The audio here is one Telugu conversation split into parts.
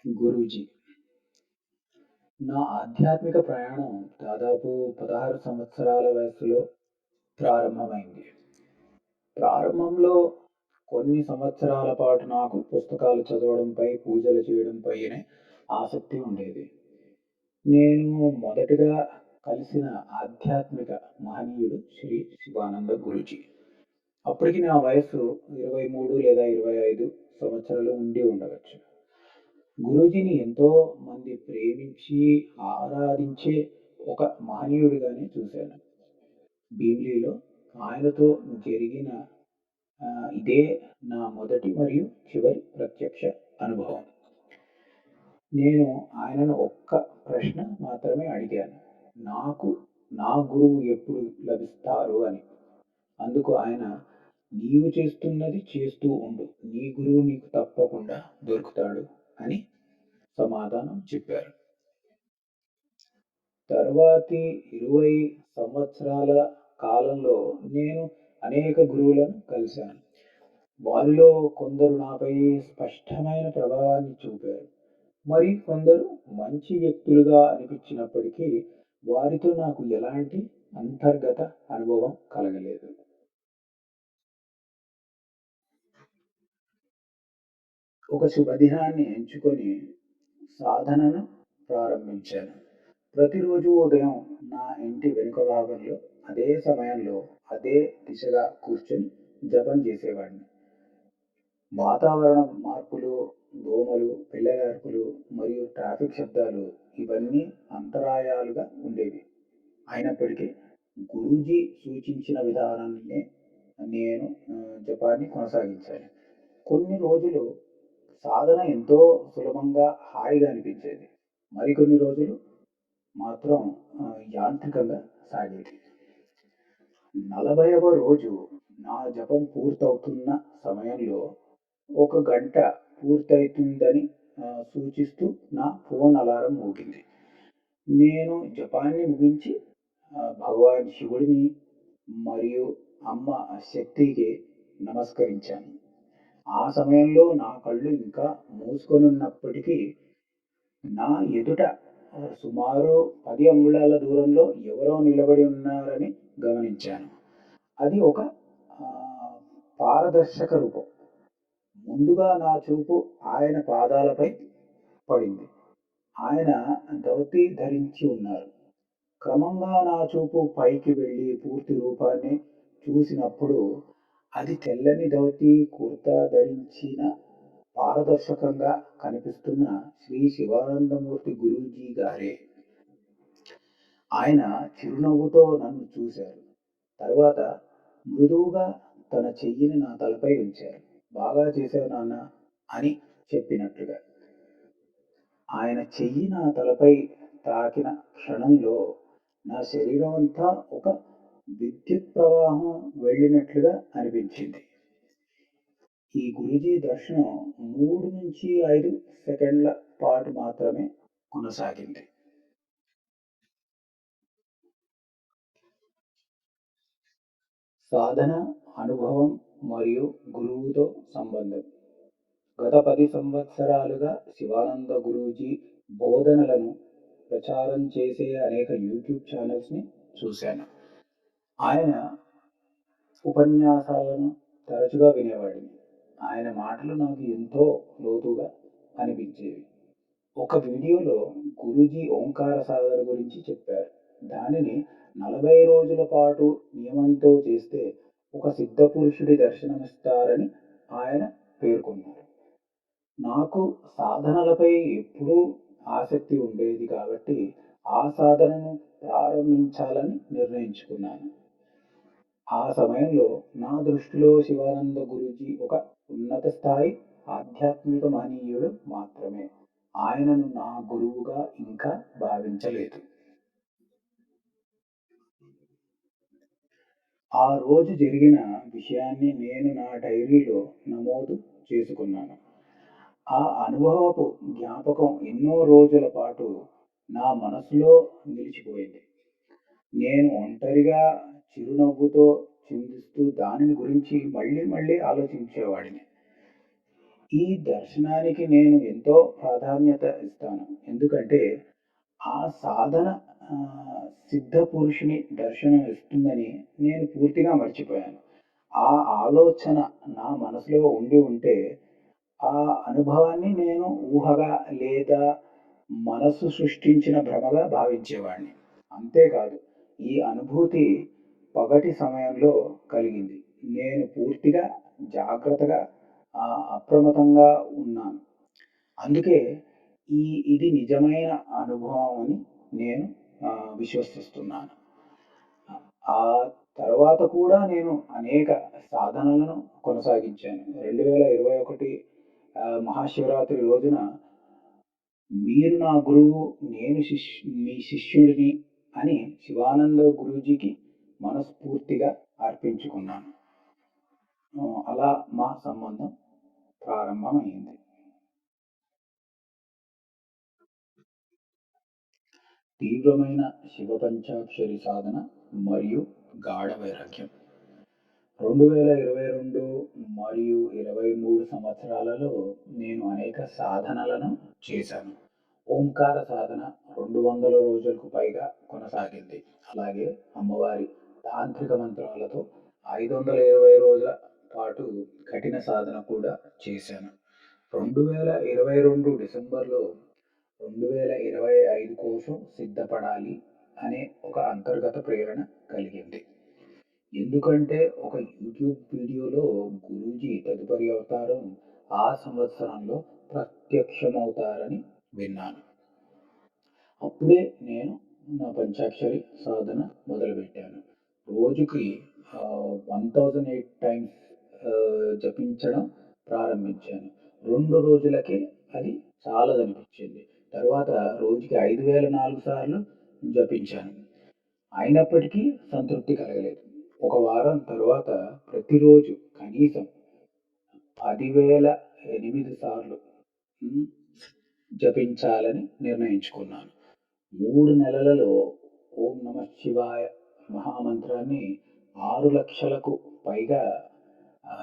గురూజీ. నా ఆధ్యాత్మిక ప్రయాణం దాదాపు 16 సంవత్సరాల వయస్సులో ప్రారంభమైంది. ప్రారంభంలో కొన్ని సంవత్సరాల పాటు నాకు పుస్తకాలు చదవడంపై, పూజలు చేయడంపైనే ఆసక్తి ఉండేది. నేను మొదటగా కలిసిన ఆధ్యాత్మిక మహనీయుడు శ్రీ శివానంద గురూజీ. అప్పటికి నా వయస్సు 23 లేదా 25 సంవత్సరాలు ఉండి ఉండవచ్చు. గురూజీని ఎంతో మంది ప్రేమించి, ఆరాధించే ఒక మహనీయుడిగానే చూశాను. భీమిలిలో ఆయనతో జరిగిన ఇదే నా మొదటి మరియు చివరి ప్రత్యక్ష అనుభవం. నేను ఆయనను ఒక్క ప్రశ్న మాత్రమే అడిగాను. నాకు నా గురువు ఎప్పుడు లభిస్తారు అని. అందుకు ఆయన, నీవు చేస్తున్నది చేస్తూ ఉండు. నీ గురువు నీకు తప్పకుండా దొరుకుతాడు అని సమాధానం చెప్పారు. తరువాతి 20 సంవత్సరాల కాలంలో నేను అనేక గురువులను కలిశాను. వారిలో కొందరు నాపై స్పష్టమైన ప్రభావాన్ని చూపారు. మరి కొందరు మంచి వ్యక్తులుగా అనిపించినప్పటికీ వారితో నాకు ఎలాంటి అంతర్గత అనుభవం కలగలేదు. ఒక శుభదినాన్ని ఎంచుకొని సాధనను ప్రారంభించాను. ప్రతిరోజు ఉదయం నా ఇంటి వెనుక భాగంలో అదే సమయంలో అదే దిశగా కూర్చొని జపం చేసేవాడిని. వాతావరణ మార్పులు, దోమలు, పిల్లల అరుపులు మరియు ట్రాఫిక్ శబ్దాలు ఇవన్నీ అంతరాయాలుగా ఉండేవి. అయినప్పటికీ గురూజీ సూచించిన విధానాన్నే నేను జపాన్ని కొనసాగించాను. కొన్ని రోజులు సాధన ఎంతో సులభంగా, హాయిగా అనిపించేది. మరికొన్ని రోజులు మాత్రం యాంత్రికంగా సాగేది. 40వ రోజు నా జపం పూర్తవుతున్న సమయంలో ఒక గంట పూర్తయితుందని సూచిస్తూ నా ఫోన్ అలారం మోగింది. నేను జపాన్ని ముగించి భగవాన్ శివుడిని మరియు అమ్మ శక్తికి నమస్కరించాను. ఆ సమయంలో నా కళ్ళు ఇంకా మూసుకొనున్నప్పటికీ నా ఎదుట సుమారు 10 అంగుళాల దూరంలో ఎవరో నిలబడి ఉన్నారని గమనించాను. అది ఒక ఆహ్, పారదర్శక రూపం. ముందుగా నా చూపు ఆయన పాదాలపై పడింది. ఆయన ధోతి ధరించి ఉన్నారు. క్రమంగా నా చూపు పైకి వెళ్ళి పూర్తి రూపాన్ని చూసినప్పుడు అది తెల్లని ధోతి, కుర్తా ధరించిన పారదర్శకంగా కనిపిస్తున్న శ్రీ శివానందమూర్తి గురూజీ గారే. ఆయన చిరునవ్వుతో నన్ను చూశారు. తరువాత మృదువుగా తన చెయ్యిని నా తలపై ఉంచారు. బాగా చేశావు నాన్న అని చెప్పినట్లుగా. ఆయన చెయ్యి నా తలపై తాకిన క్షణంలో నా శరీరం అంతా ఒక విద్యుత్ ప్రవాహం వెళ్ళినట్లుగా అనిపించింది. ఈ గురూజీ దర్శనం 3-5 సెకండ్ల పాటు మాత్రమే కొనసాగింది. సాధన, అనుభవం మరియు గురువుతో సంబంధం. గత 10 సంవత్సరాలుగా శివానంద గురూజీ బోధనలను ప్రచారం చేసే అనేక యూట్యూబ్ ఛానల్స్ని చూశాను. ఆయన ఉపన్యాసాలను తరచుగా వినేవాడిని. ఆయన మాటలు నాకు ఎంతో లోతుగా అనిపించేవి. ఒక వీడియోలో గురూజీ ఓంకార సాధన గురించి చెప్పారు. దానిని 40 రోజుల పాటు నియమంతో చేస్తే ఒక సిద్ధపురుషుడి దర్శనమిస్తారని ఆయన పేర్కొన్నారు. నాకు సాధనలపై ఎప్పుడూ ఆసక్తి ఉండేది కాబట్టి ఆ సాధనను ప్రారంభించాలని నిర్ణయించుకున్నాను. ఆ సమయంలో నా దృష్టిలో శివానంద గురూజీ ఒక ఉన్నత స్థాయి ఆధ్యాత్మిక మహనీయుడు మాత్రమే. ఆయనను నా గురువుగా ఇంకా భావించలేదు. ఆ రోజు జరిగిన విషయాన్ని నేను నా డైరీలో నమోదు చేసుకున్నాను. ఆ అనుభవపు జ్ఞాపకం ఎన్నో రోజుల పాటు నా మనసులో నిలిచిపోయింది. నేను ఒంటరిగా చిరునవ్వుతో చిందిస్తూ దానిని గురించి మళ్ళీ మళ్ళీ ఆలోచించేవాడిని. ఈ దర్శనానికి నేను ఎంతో ప్రాధాన్యత ఇస్తాను. ఎందుకంటే ఆ సాధన సిద్ధ పురుషుని దర్శనం ఇస్తుందని నేను పూర్తిగా మర్చిపోయాను. ఆ ఆలోచన నా మనసులో ఉండి ఉంటే, ఆ అనుభవాన్ని నేను ఊహగా లేదా మనసు సృష్టించిన భ్రమగా భావించేవాడిని. అంతేకాదు, ఈ అనుభూతి పగటి సమయంలో కలిగింది. నేను పూర్తిగా జాగ్రత్తగా అప్రమత్తంగా ఉన్నాను. అందుకే ఈ ఇది నిజమైన అనుభవం అని నేను విశ్వసిస్తున్నాను. ఆ తర్వాత కూడా నేను అనేక సాధనలను కొనసాగించాను. 2021 మహాశివరాత్రి రోజున మీరు నా గురువు, నేను మీ శిష్యుడిని అని శివానంద గురూజీకి మనస్ఫూర్తిగా అర్పించుకున్నాను. అలా మా సంబంధం ప్రారంభమైంది. తీవ్రమైన శివ పంచాక్షరి సాధన మరియు గాఢ వైరాగ్యం. 2022 మరియు 23 సంవత్సరాలలో నేను అనేక సాధనలను చేశాను. ఓంకార సాధన 200 రోజులకు పైగా కొనసాగింది. అలాగే అమ్మవారి తాంత్రిక మంత్రాలతో 520 రోజుల పాటు కఠిన సాధన కూడా చేశాను. 2022 డిసెంబర్‌లో 2025 కోసం సిద్ధపడాలి అనే ఒక అంతర్గత ప్రేరణ కలిగింది. ఎందుకంటే ఒక యూట్యూబ్ వీడియోలో గురూజీ తదుపరి అవతారం ఆ సంవత్సరంలో ప్రత్యక్షమవుతారని విన్నాను. అప్పుడే నేను నా పంచాక్షరి సాధన మొదలుపెట్టాను. రోజుకి 1008 టైమ్స్ జపించడం ప్రారంభించాను. 2 రోజులకే అది చాలదనిపించింది. తరువాత రోజుకి 5004 సార్లు జపించాను. అయినప్పటికీ సంతృప్తి కలగలేదు. ఒక వారం తరువాత ప్రతిరోజు కనీసం 10,008 సార్లు హ్మ్, జపించాలని నిర్ణయించుకున్నాను. 3 నెలలలో ఓం నమః శివాయ మహామంత్రాన్ని 6,00,000కు పైగా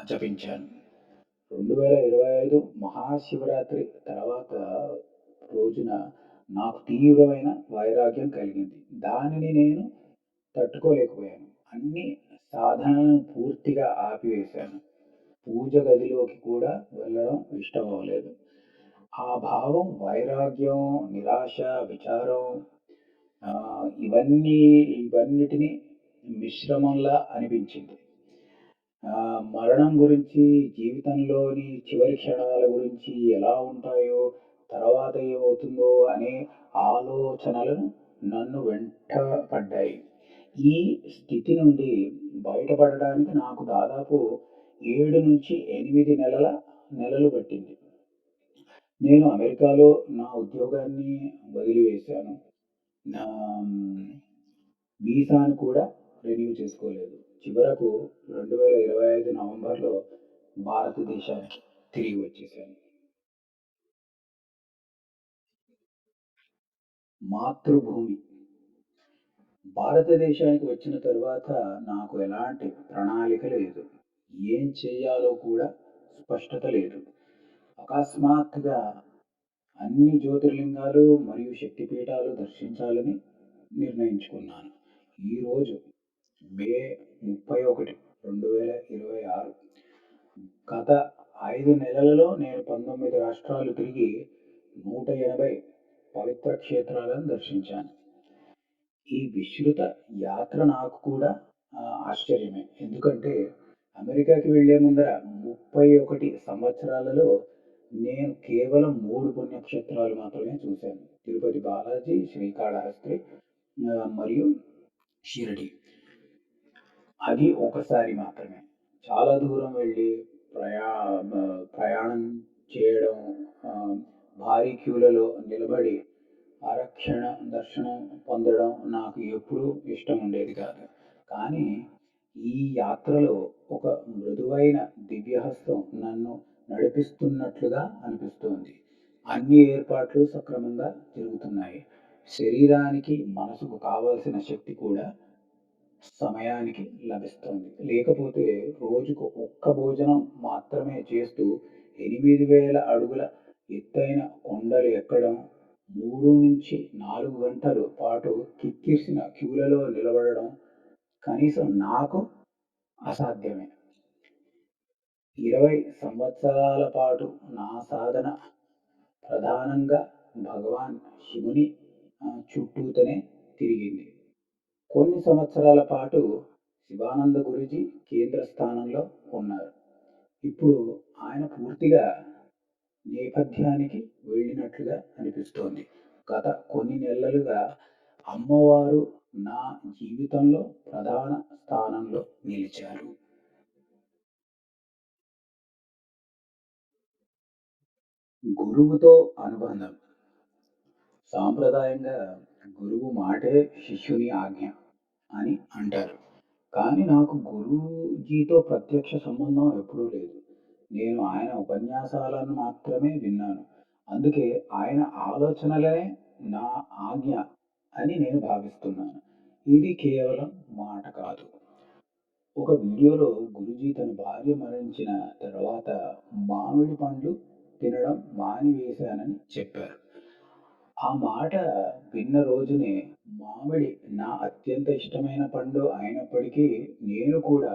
జపించాను. 2025 మహాశివరాత్రి తర్వాత రోజున నాకు తీవ్రమైన వైరాగ్యం కలిగింది. దానిని నేను తట్టుకోలేకపోయాను. అన్ని సాధనలను పూర్తిగా ఆపివేశాను. పూజ గదిలోకి కూడా వెళ్ళడం ఇష్టమవ్వలేదు. ఆ భావం వైరాగ్యం, నిరాశ, విచారం ఇవన్నిటిని మిశ్రమంలా అనిపించింది. మరణం గురించి, జీవితంలోని చివరి క్షణాల గురించి ఎలా ఉంటాయో, తర్వాత ఏమవుతుందో అనే ఆలోచనలను నన్ను వెంటపడ్డాయి. ఈ స్థితి నుండి బయటపడడానికి నాకు దాదాపు 7-8 నెలలు పట్టింది. నేను అమెరికాలో నా ఉద్యోగాన్ని వదిలివేశాను. నా వీసాను కూడా రెన్యూ చేసుకోలేదు. చివరకు 2025 నవంబర్‌లో భారతదేశానికి తిరిగి వచ్చేసాను. మాతృభూమి. భారతదేశానికి వచ్చిన తరువాత నాకు ఎలాంటి ప్రణాళిక లేదు. ఏం చేయాలో కూడా స్పష్టత లేదు. అకస్మాత్తుగా అన్ని జ్యోతిర్లింగాలు మరియు శక్తిపీఠాలు దర్శించాలని నిర్ణయించుకున్నాను. ఈరోజు మే 31, 2026. గత 5 నెలలలో నేను 19 రాష్ట్రాలు తిరిగి 180 పవిత్ర క్షేత్రాలను దర్శించాను. ఈ విస్తృత యాత్ర నాకు కూడా ఆశ్చర్యమే. ఎందుకంటే అమెరికాకి వెళ్ళే ముందర 31 సంవత్సరాలలో నేను కేవలం 3 పుణ్యక్షేత్రాలు మాత్రమే చూశాను. తిరుపతి బాలాజీ, శ్రీకాళహస్తి మరియు షిరిడి. అది ఒకసారి మాత్రమే. చాలా దూరం వెళ్ళి ప్రయా ప్రయాణం చేయడం, భారీ క్యూలలో నిలబడి ఆరక్షణ దర్శనం పొందడం నాకు ఎప్పుడూ ఇష్టం ఉండేది కాదు. కానీ ఈ యాత్రలో ఒక మృదువైన దివ్యహస్తం నన్ను నడిపిస్తున్నట్లుగా అనిపిస్తోంది. అన్ని ఏర్పాట్లు సక్రమంగా జరుగుతున్నాయి. శరీరానికి, మనసుకు కావాల్సిన శక్తి కూడా సమయానికి లభిస్తుంది. లేకపోతే రోజుకు ఒక్క భోజనం మాత్రమే చేస్తూ 8,000 అడుగుల ఎత్తైన కొండలు ఎక్కడం, 3-4 గంటల పాటు కిక్కిరిసిన క్యూలలో నిలబడడం కనీసం నాకు అసాధ్యమే. 20 సంవత్సరాల పాటు నా సాధన ప్రధానంగా భగవాన్ శివుని చుట్టూతనే తిరిగింది. కొన్ని సంవత్సరాల పాటు శివానంద గురూజీ కేంద్ర స్థానంలో ఉన్నారు. ఇప్పుడు ఆయన పూర్తిగా నేపథ్యానికి వెళ్ళినట్లుగా అనిపిస్తోంది. గత కొన్ని నెలలుగా అమ్మవారు నా జీవితంలో ప్రధాన స్థానంలో నిలిచారు. గురువుతో అనుబంధం. సాంప్రదాయంగా గురువు మాటే శిష్యుని ఆజ్ఞ అని అంటారు. కానీ నాకు గురూజీతో ప్రత్యక్ష సంబంధం ఎప్పుడూ లేదు. నేను ఆయన ఉపన్యాసాలను మాత్రమే విన్నాను. అందుకే ఆయన ఆలోచనలనే నా ఆజ్ఞ అని నేను భావిస్తున్నాను. ఇది కేవలం మాట కాదు. ఒక వీడియోలో గురూజీ తన భార్య మరణించిన తర్వాత మామిడి పండ్లు తినడం మానివేశానని చెప్పారు. ఆ మాట విన్న రోజునే మామిడి నా అత్యంత ఇష్టమైన పండు అయినప్పటికీ నేను కూడా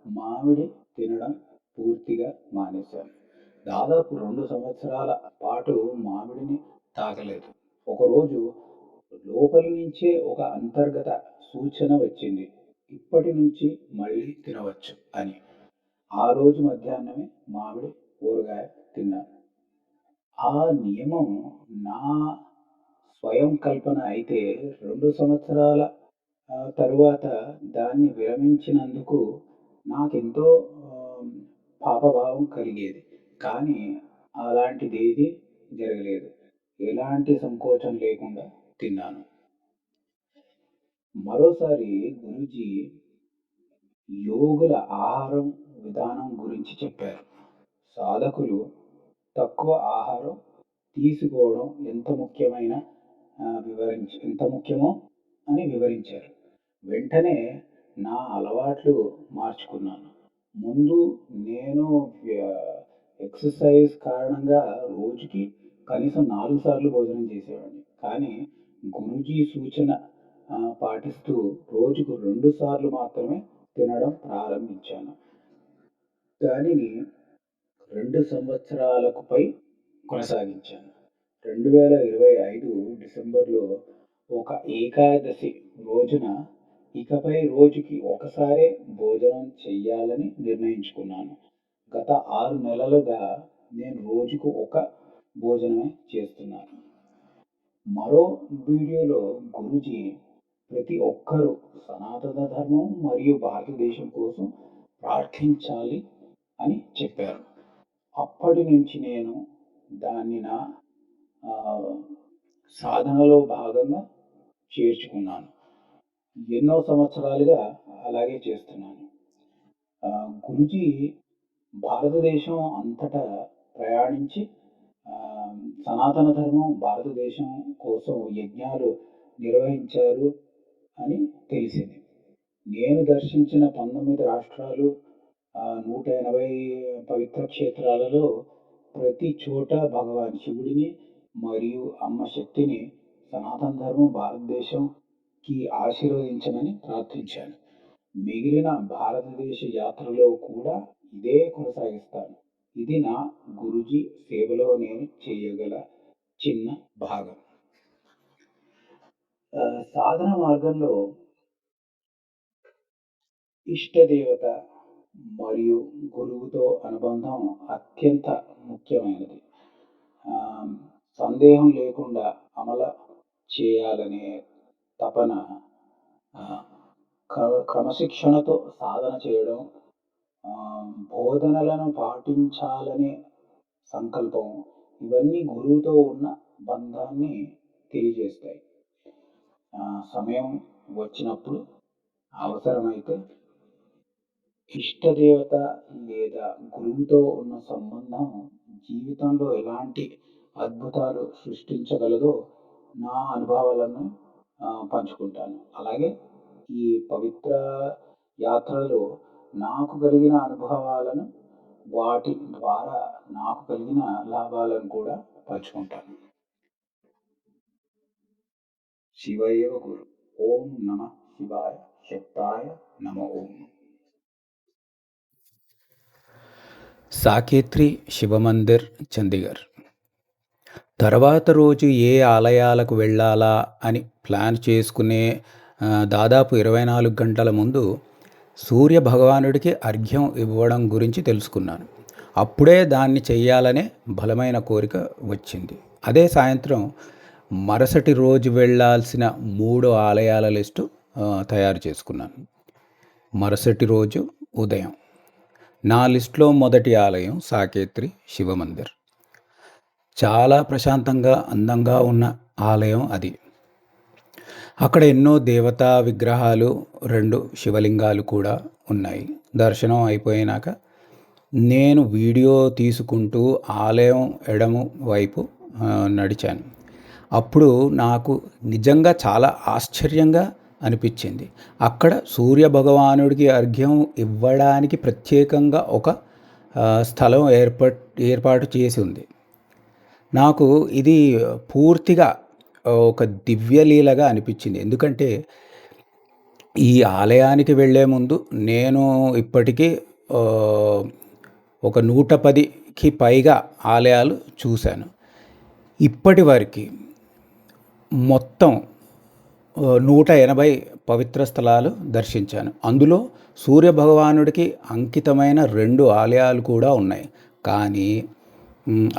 మామిడి తినడం పూర్తిగా మానేశాను. దాదాపు 2 సంవత్సరాల పాటు మామిడిని తాకలేదు. ఒకరోజు లోపలి నుంచే ఒక అంతర్గత సూచన వచ్చింది. ఇప్పటి నుంచి మళ్ళీ తినవచ్చు అని. ఆ రోజు మధ్యాహ్నమే మామిడి ఊరగాయ తిన్నాను. ఆ నియమం నా స్వయం కల్పన అయితే 2 సంవత్సరాల తరువాత దాన్ని విరమించినందుకు నాకెంతో ఆహ్, పాపభావం కలిగేది. కానీ అలాంటిదేదీ జరగలేదు. ఎలాంటి సంకోచం లేకుండా తిన్నాను. మరోసారి గురూజీ యోగుల ఆహారం విధానం గురించి చెప్పారు. సాధకులు తక్కువ ఆహారం తీసుకోవడం ఎంత ముఖ్యమో అని వివరించారు. వెంటనే నా అలవాట్లు మార్చుకున్నాను. ముందు నేను ఎక్సర్సైజ్ కారణంగా రోజుకి కనీసం 4 సార్లు భోజనం చేసేవాడిని. కానీ గురూజీ సూచన పాటిస్తూ రోజుకు 2 సార్లు మాత్రమే తినడం ప్రారంభించాను. దానిని 2 సంవత్సరాలకు పై కొనసాగించాను. 2025 డిసెంబర్‌లో ఒక ఏకాదశి రోజున ఇకపై రోజుకి ఒకసారే భోజనం చెయ్యాలని నిర్ణయించుకున్నాను. గత 6 నెలలుగా నేను రోజుకు ఒక భోజనమే చేస్తున్నాను. మరో వీడియోలో గురూజీ ప్రతి ఒక్కరూ సనాతన ధర్మం మరియు భారతదేశం కోసం ప్రార్థించాలి అని చెప్పారు. అప్పటి నుంచి నేను దాన్ని నా ఆహ్, సాధనలో భాగంగా చేర్చుకున్నాను. ఎన్నో సంవత్సరాలుగా అలాగే చేస్తున్నాను. గురూజీ భారతదేశం అంతటా ప్రయాణించి ఆహ్, సనాతన ధర్మం భారతదేశం కోసం యజ్ఞాలు నిర్వహించారు అని తెలిసింది. నేను దర్శించిన 19 రాష్ట్రాలు, 180 పవిత్ర క్షేత్రాలలో ప్రతి చోట భగవాన్ శివుడిని మరియు అమ్మ శక్తిని సనాతన ధర్మం భారతదేశంకి ఆశీర్వదించమని ప్రార్థించాను. మిగిలిన భారతదేశ యాత్రలో కూడా ఇదే కొనసాగిస్తాను. ఇది నా గురూజీ సేవలో నేను చేయగల చిన్న భాగం. సాధన మార్గంలో ఇష్టదేవత మరియు గురువుతో అనుబంధం అత్యంత ముఖ్యమైనది. సందేహం లేకుండా అమలు చేయాలనే తపన, ఆహ్, క్రమశిక్షణతో సాధన చేయడం, బోధనలను పాటించాలనే సంకల్పం ఇవన్నీ గురువుతో ఉన్న బంధాన్ని తెలియజేస్తాయి. సమయం వచ్చినప్పుడు అవసరమైతే ఇష్టదేవత లేదా గురువుతో ఉన్న సంబంధం జీవితంలో ఎలాంటి అద్భుతాలు సృష్టించగలదో నా అనుభవాలను పంచుకుంటాను. అలాగే ఈ పవిత్ర యాత్రలో నాకు కలిగిన అనుభవాలను వాటి ద్వారా నాకు కలిగిన లాభాలను కూడా పంచుకుంటాను. శివయేవ గురు. ఓం నమ శివాయ. శక్తాయ నమో ఓం. సాకేత్రి శివమందిర్, చండీగఢ్. తర్వాత రోజు ఏ ఆలయాలకు వెళ్ళాలా అని ప్లాన్ చేసుకునే దాదాపు 24 గంటల ముందు సూర్య భగవానుడికి అర్ఘ్యం ఇవ్వడం గురించి తెలుసుకున్నాను. అప్పుడే దాన్ని చెయ్యాలనే బలమైన కోరిక వచ్చింది. అదే సాయంత్రం మరుసటి రోజు వెళ్ళాల్సిన 3 ఆలయాల లిస్టు తయారు చేసుకున్నాను. మరుసటి రోజు ఉదయం నా లిస్టులో మొదటి ఆలయం సాకేత్రి శివమందిర్. చాలా ప్రశాంతంగా, అందంగా ఉన్న ఆలయం అది. అక్కడ ఎన్నో దేవతా విగ్రహాలు, 2 శివలింగాలు కూడా ఉన్నాయి. దర్శనం అయిపోయినాక నేను వీడియో తీసుకుంటూ ఆలయం ఎడమ వైపు నడిచాను. అప్పుడు నాకు నిజంగా చాలా ఆశ్చర్యంగా అనిపించింది. అక్కడ సూర్య భగవానుడికి అర్ఘ్యం ఇవ్వడానికి ప్రత్యేకంగా ఒక స్థలం ఏర్పాటు చేసి ఉంది. నాకు ఇది పూర్తిగా ఒక దివ్యలీలగా అనిపించింది. ఎందుకంటే ఈ ఆలయానికి వెళ్ళే ముందు నేను ఇప్పటికీ ఒక 110కి పైగా ఆలయాలు చూశాను. ఇప్పటి వరకు మొత్తం 180 పవిత్ర స్థలాలు దర్శించాను. అందులో సూర్యభగవానుడికి అంకితమైన 2 ఆలయాలు కూడా ఉన్నాయి. కానీ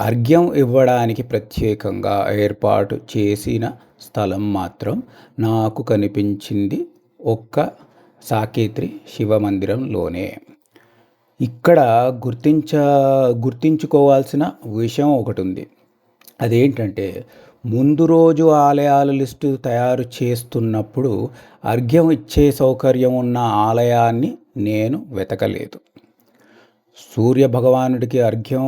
అర్ఘ్యం ఇవ్వడానికి ప్రత్యేకంగా ఏర్పాటు చేసిన స్థలం మాత్రం నాకు కనిపించింది ఒక్క సాకేత్రి శివమందిరంలోనే. ఇక్కడ గుర్తించుకోవాల్సిన విషయం ఒకటి ఉంది. అదేంటంటే, ముందు రోజు ఆలయాల లిస్టు తయారు చేస్తున్నప్పుడు అర్ఘ్యం ఇచ్చే సౌకర్యం ఉన్న ఆలయాన్ని నేను వెతకలేదు. సూర్య భగవానుడికి అర్ఘ్యం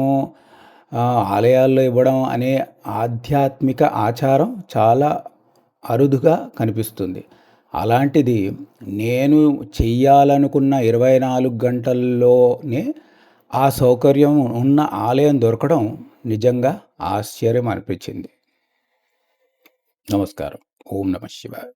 ఆలయాల్లో ఇవ్వడం అనే ఆధ్యాత్మిక ఆచారం చాలా అరుదుగా కనిపిస్తుంది. అలాంటిది నేను చెయ్యాలనుకున్న 24 గంటల్లోనే ఆ సౌకర్యం ఉన్న ఆలయం దొరకడం నిజంగా ఆశ్చర్యం అనిపించింది. నమస్కారం. ఓం నమః శివాయ.